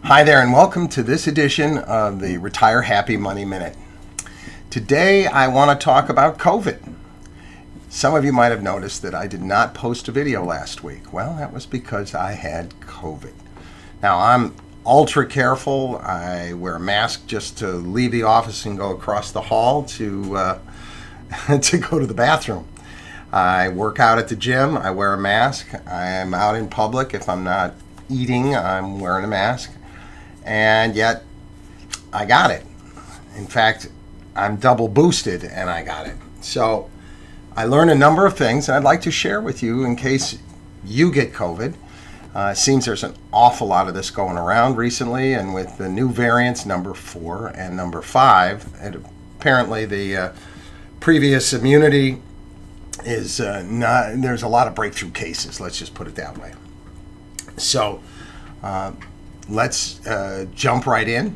Hi there, and welcome to this edition of the Retire Happy Money Minute. Today I want to talk about COVID. Some of you might have noticed that I did not post a video last week. Well, that was because I had COVID. Now, I'm ultra careful. I wear a mask just to leave the office and go across the hall to to go to the bathroom. I work out at the gym. I wear a mask. I am out in public. If I'm not eating, I'm wearing a mask. And yet, I got it. In fact, I'm double boosted and I got it. So, I learned a number of things and I'd like to share with you in case you get COVID. It seems there's an awful lot of this going around recently, and with the new variants, number 4 and number 5, and apparently the previous immunity is not, there's a lot of breakthrough cases, let's just put it that way. So, let's jump right in.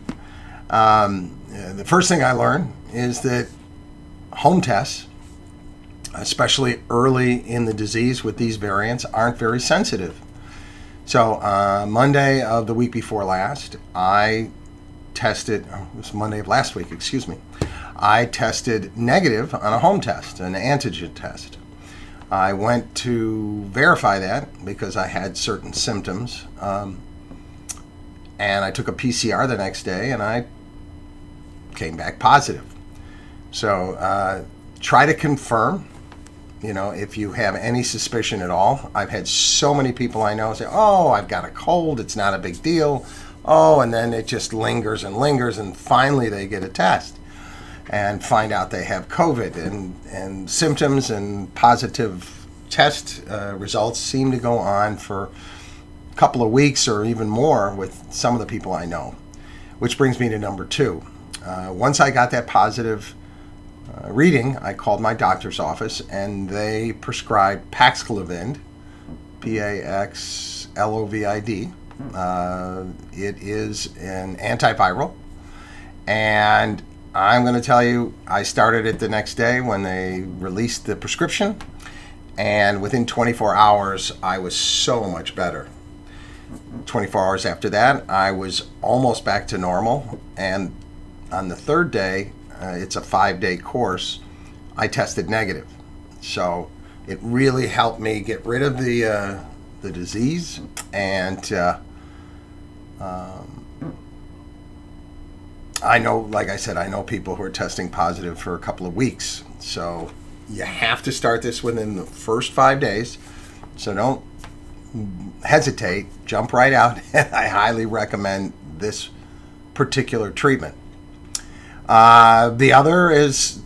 The first thing I learned is that home tests, especially early in the disease with these variants, aren't very sensitive. So Monday of the week before last, it was Monday of last week, excuse me. I tested negative on a home test, an antigen test. I went to verify that because I had certain symptoms. And I took a PCR the next day and I came back positive. So try to confirm, if you have any suspicion at all. I've had so many people I know say, oh, I've got a cold, it's not a big deal. Oh, and then it just lingers and finally they get a test and find out they have COVID. And symptoms and positive test results seem to go on for couple of weeks or even more with some of the people I know, which brings me to number 2. Once I got that positive reading, I called my doctor's office and they prescribed Paxlovid, Paxlovid. It is an antiviral, and I'm going to tell you, I started it the next day when they released the prescription, and within 24 hours I was so much better. 24 hours after that, I was almost back to normal. And on the third day, it's a 5-day course, I tested negative. So it really helped me get rid of the disease. And I know, like I said, I know people who are testing positive for a couple of weeks. So you have to start this within the first 5 days. So don't hesitate, jump right out, and I highly recommend this particular treatment. The other is,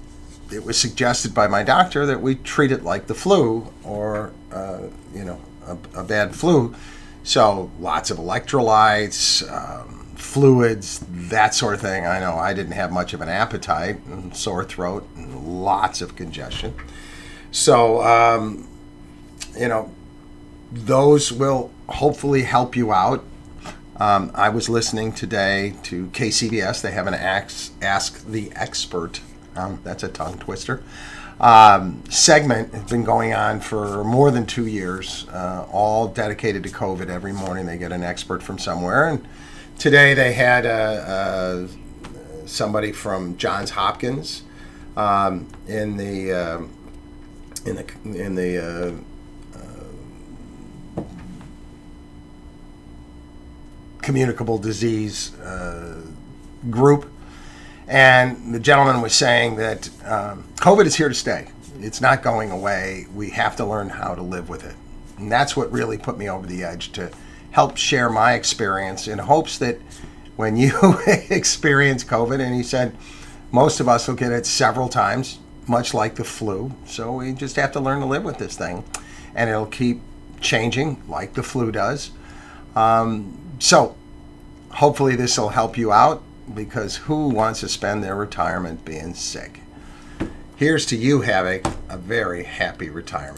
it was suggested by my doctor that we treat it like the flu or, a bad flu. So lots of electrolytes, fluids, that sort of thing. I know I didn't have much of an appetite and sore throat and lots of congestion. So, those will hopefully help you out. I was listening today to KCBS. They have an Ask the Expert, that's a tongue twister, segment. It's been going on for more than 2 years, all dedicated to COVID. Every morning they get an expert from somewhere. And today they had somebody from Johns Hopkins in the communicable disease group, and the gentleman was saying that COVID is here to stay. It's not going away. We have to learn how to live with it, and that's what really put me over the edge, to help share my experience in hopes that when you experience COVID, and he said most of us will get it several times, much like the flu, so we just have to learn to live with this thing, and it'll keep changing like the flu does. So hopefully this will help you out, because who wants to spend their retirement being sick? Here's to you having a very happy retirement.